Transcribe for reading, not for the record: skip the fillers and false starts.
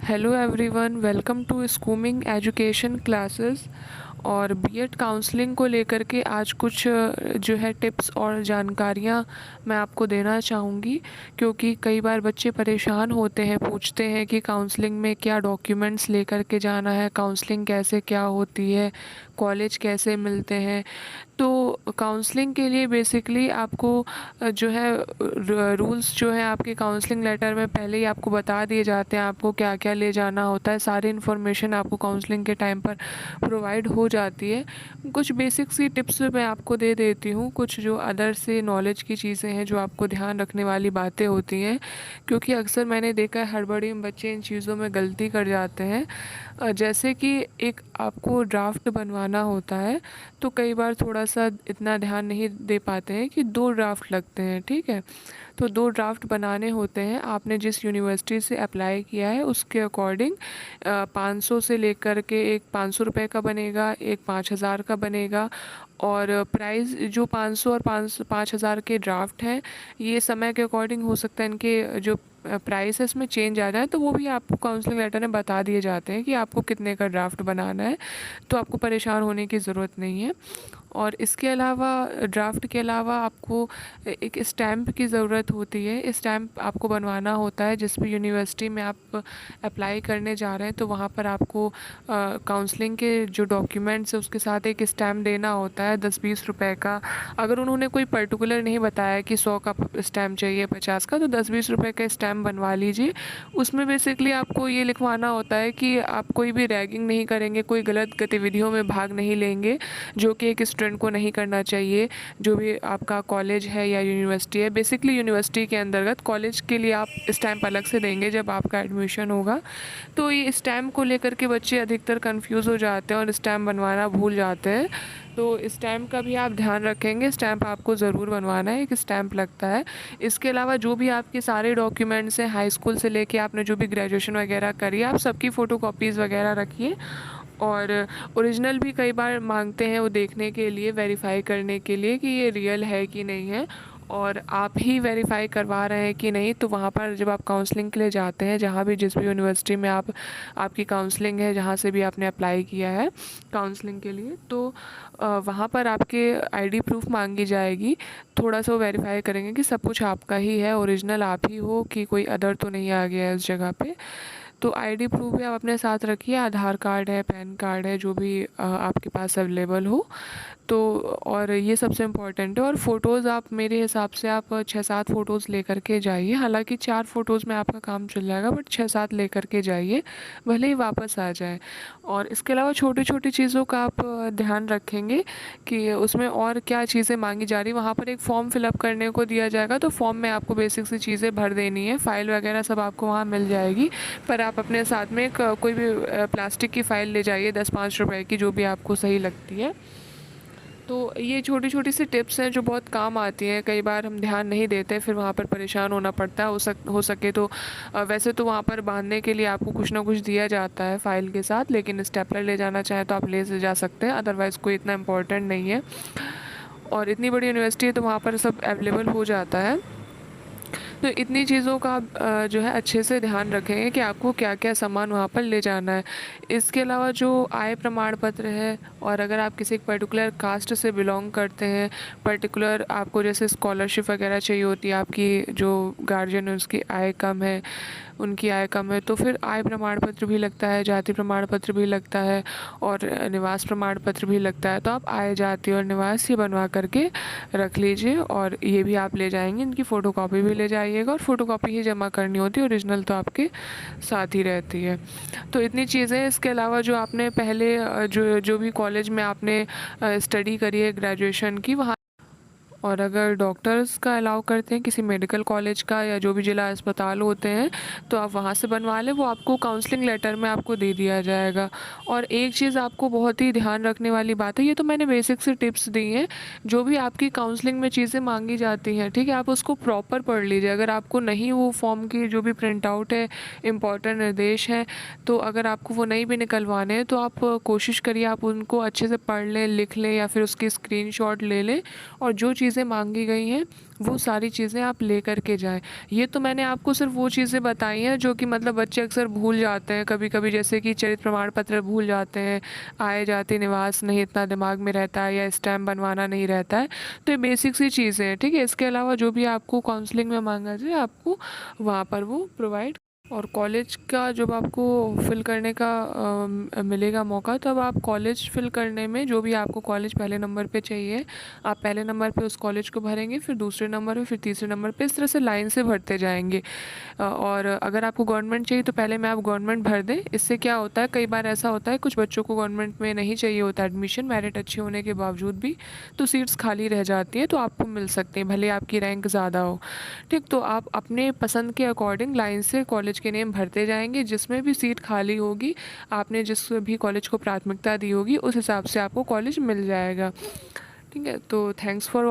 Hello everyone, welcome to स्कूमिंग education classes. और BEd counselling को लेकर के आज कुछ जो है टिप्स और जानकारियाँ मैं आपको देना चाहूँगी, क्योंकि कई बार बच्चे परेशान होते हैं, पूछते हैं कि काउंसलिंग में क्या डॉक्यूमेंट्स लेकर के जाना है, काउंसलिंग कैसे क्या होती है, कॉलेज कैसे मिलते हैं। तो काउंसलिंग के लिए बेसिकली आपको जो है रूल्स जो है आपके काउंसलिंग लेटर में पहले ही आपको बता दिए जाते हैं, आपको क्या क्या ले जाना होता है। सारी इन्फॉर्मेशन आपको काउंसलिंग के टाइम पर प्रोवाइड हो जाती है। कुछ बेसिक सी टिप्स मैं आपको दे देती हूँ, कुछ जो अदर से नॉलेज की चीज़ें हैं जो आपको ध्यान रखने वाली बातें होती हैं, क्योंकि अक्सर मैंने देखा है हड़बड़ी में बच्चे इन चीज़ों में गलती कर जाते हैं। जैसे कि एक आपको ड्राफ्ट बनवाना होता है, तो कई बार थोड़ा सा इतना ध्यान नहीं दे पाते हैं कि 2 ड्राफ्ट लगते हैं, ठीक है। तो 2 ड्राफ्ट बनाने होते हैं। आपने जिस यूनिवर्सिटी से अप्लाई किया है उसके अकॉर्डिंग 500 से लेकर के एक 500 रुपये का बनेगा, एक 5000 का बनेगा। और प्राइस जो 500 और 5000 के ड्राफ्ट हैं, ये समय के अकॉर्डिंग हो सकता है इनके जो प्राइस है इसमें चेंज आ जाए, तो वो भी आपको काउंसलिंग लेटर में बता दिए जाते हैं कि आपको कितने का ड्राफ्ट बनाना है। तो आपको परेशान होने की ज़रूरत नहीं है। और इसके अलावा ड्राफ्ट के अलावा आपको एक स्टैम्प की ज़रूरत होती है। स्टैम्प आपको बनवाना होता है जिस भी यूनिवर्सिटी में आप अप्लाई करने जा रहे हैं, तो वहाँ पर आपको काउंसलिंग के जो डॉक्यूमेंट्स है उसके साथ एक स्टैम्प देना होता है 10-20 रुपए का। अगर उन्होंने कोई पर्टिकुलर नहीं बताया कि 100 का स्टैम्प चाहिए, 50 का, तो 10-20 रुपए का स्टैम्प बनवा लीजिए। उसमें बेसिकली आपको ये लिखवाना होता है कि आप कोई भी रैगिंग नहीं करेंगे, कोई गलत गतिविधियों में भाग नहीं लेंगे, जो कि एक स्टूडेंट को नहीं करना चाहिए। जो भी आपका कॉलेज है या यूनिवर्सिटी है, बेसिकली यूनिवर्सिटी के अंतर्गत, कॉलेज के लिए आप स्टैम्प अलग से देंगे जब आपका एडमिशन होगा। तो ये स्टैम्प को लेकर के बच्चे अधिकतर कंफ्यूज हो जाते हैं और स्टैम्प बनवाना भूल जाते हैं। तो स्टैम्प का भी आप ध्यान रखेंगे, स्टैम्प आपको ज़रूर बनवाना है, एक स्टैम्प लगता है। इसके अलावा जो भी आपके सारे डॉक्यूमेंट्स हैं, हाई स्कूल से लेके आपने जो भी ग्रेजुएशन वगैरह करी है, आप सबकी फ़ोटोकॉपीज़ वगैरह रखिए। और ओरिजिनल भी कई बार मांगते हैं वो देखने के लिए, वेरीफाई करने के लिए कि ये रियल है कि नहीं है, और आप ही वेरीफाई करवा रहे हैं कि नहीं। तो वहाँ पर जब आप काउंसलिंग के लिए जाते हैं, जहाँ भी जिस भी यूनिवर्सिटी में आपकी काउंसलिंग है, जहाँ से भी आपने अप्लाई किया है काउंसलिंग के लिए, तो वहाँ पर आपके आईडी प्रूफ मांगी जाएगी। थोड़ा सा वो वेरीफाई करेंगे कि सब कुछ आपका ही है, ओरिजिनल आप ही हो, कि कोई अदर तो नहीं आ गया है उस जगह पे। तो आईडी प्रूफ भी आप अपने साथ रखिए, आधार कार्ड है, पैन कार्ड है, जो भी आपके पास अवेलेबल हो। तो और ये सबसे इम्पोर्टेंट है। और फ़ोटोज़ आप मेरे हिसाब से आप 6-7 फ़ोटोज़ लेकर के जाइए। हालांकि 4 फ़ोटोज़ में आपका काम चल जाएगा, बट 6-7 लेकर के जाइए, भले ही वापस आ जाए। और इसके अलावा छोटी छोटी चीज़ों का आप ध्यान रखेंगे कि उसमें और क्या चीज़ें मांगी जा रही। वहाँ पर एक फ़ॉर्म फिलअप करने को दिया जाएगा, तो फॉर्म में आपको बेसिक सी चीज़ें भर देनी है, फ़ाइल वगैरह सब आपको वहाँ मिल जाएगी। पर आप अपने साथ में एक कोई भी प्लास्टिक की फ़ाइल ले जाइए, 10-5 रुपए की, जो भी आपको सही लगती है। तो ये छोटी छोटी सी टिप्स हैं जो बहुत काम आती हैं। कई बार हम ध्यान नहीं देते, फिर वहाँ पर परेशान होना पड़ता है। हो सके तो वैसे तो वहाँ पर बांधने के लिए आपको कुछ ना कुछ दिया जाता है फ़ाइल के साथ, लेकिन स्टेपलर ले जाना चाहें तो आप ले से जा सकते हैं, अदरवाइज़ कोई इतना इम्पोर्टेंट नहीं है। और इतनी बड़ी यूनिवर्सिटी है तो वहाँ पर सब अवेलेबल हो जाता है। तो इतनी चीज़ों का आप जो है अच्छे से ध्यान रखेंगे कि आपको क्या क्या सामान वहाँ पर ले जाना है। इसके अलावा जो आय प्रमाण पत्र है, और अगर आप किसी पर्टिकुलर कास्ट से बिलोंग करते हैं, पर्टिकुलर आपको जैसे स्कॉलरशिप वगैरह चाहिए होती है, आपकी जो गार्जियन है उसकी आय कम है, उनकी आय कम है, तो फिर आय प्रमाण पत्र भी लगता है, जाति प्रमाण पत्र भी लगता है, और निवास प्रमाण पत्र भी लगता है। तो आप आय, जाति और निवास ये बनवा करके रख लीजिए, और ये भी आप ले जाएंगे, इनकी फ़ोटोकॉपी भी ले जाइएगा। और फ़ोटोकॉपी ही जमा करनी होती है, ओरिजिनल तो आपके साथ ही रहती है। तो इतनी चीज़ें। इसके अलावा जो आपने पहले जो जो भी कॉलेज में आपने स्टडी करी है ग्रेजुएशन की, वहाँ, और अगर डॉक्टर्स का अलाउ करते हैं, किसी मेडिकल कॉलेज का या जो भी जिला अस्पताल होते हैं, तो आप वहाँ से बनवा लें, वो आपको काउंसलिंग लेटर में आपको दे दिया जाएगा। और एक चीज़ आपको बहुत ही ध्यान रखने वाली बात है, ये तो मैंने बेसिक से टिप्स दी हैं, जो भी आपकी काउंसलिंग में चीज़ें मांगी जाती हैं, ठीक है, आप उसको प्रॉपर पढ़ लीजिए। अगर आपको नहीं वो फॉर्म की जो भी प्रिंट आउट है, इम्पॉर्टेंट निर्देश हैं, तो अगर आपको वो नहीं भी निकलवाने हैं, तो आप कोशिश करिए आप उनको अच्छे से पढ़ लें, लिख लें, या फिर उसकी स्क्रीनशॉट ले लें, और जो चीज़ें मांगी गई हैं वो सारी चीज़ें आप ले कर के जाएँ। ये तो मैंने आपको सिर्फ़ वो चीज़ें बताई हैं जो कि मतलब बच्चे अक्सर भूल जाते हैं कभी-कभी, जैसे कि चरित्र प्रमाण पत्र भूल जाते हैं, आय-जाति निवास नहीं इतना दिमाग में रहता है या स्टैम्प बनवाना नहीं रहता है। तो ये बेसिक सी चीज़ें हैं, ठीक है? इसके अलावा जो भी आपको काउंसलिंग में माँगा जाए आपको वहाँ पर वो प्रोवाइड। और कॉलेज का जब आपको फ़िल करने का मिलेगा मौका, तब आप कॉलेज फ़िल करने में जो भी आपको कॉलेज पहले नंबर पे चाहिए, आप पहले नंबर पे उस कॉलेज को भरेंगे, फिर दूसरे नंबर पे, फिर तीसरे नंबर पे, इस तरह से लाइन से भरते जाएंगे। और अगर आपको गवर्नमेंट चाहिए तो पहले में आप गवर्नमेंट भर दें। इससे क्या होता है, कई बार ऐसा होता है कुछ बच्चों को गवर्नमेंट में नहीं चाहिए होता एडमिशन, मेरिट अच्छी होने के बावजूद भी, तो सीट्स खाली रह जाती हैं, तो आपको मिल सकती हैं भले आपकी रैंक ज़्यादा हो। ठीक, तो आप अपने पसंद के अकॉर्डिंग लाइन से कॉलेज के नेम भरते जाएंगे, जिसमें भी सीट खाली होगी, आपने जिस भी कॉलेज को प्राथमिकता दी होगी उस हिसाब से आपको कॉलेज मिल जाएगा। ठीक है, तो थैंक्स फॉर